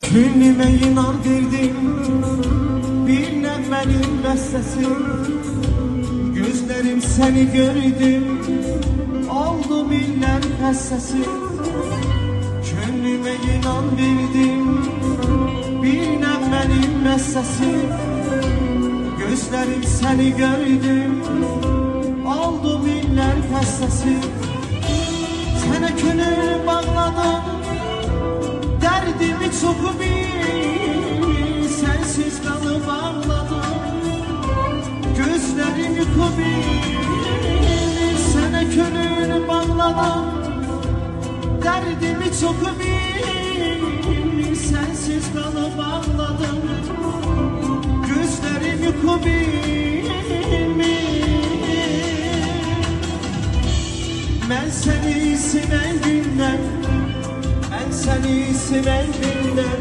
Könlüme inar verdim bir nəğmənin bəstəsi. Gözlerim seni gördüm, oldum iller həssəsi. Könlüme inan verdim bir nəğmənin bəstəsi. Gözlerim seni gördüm, oldum iller həssəsi. Sənə könül bağladım, derdimi çok bil, sensiz kalıp ağladım. Gözlerimi kubil, sana könül bağladım. Derdimi çok bil, sensiz kalıp ağladım. Gözlerimi kubil. Ben seni seven günden, ben seni seven günden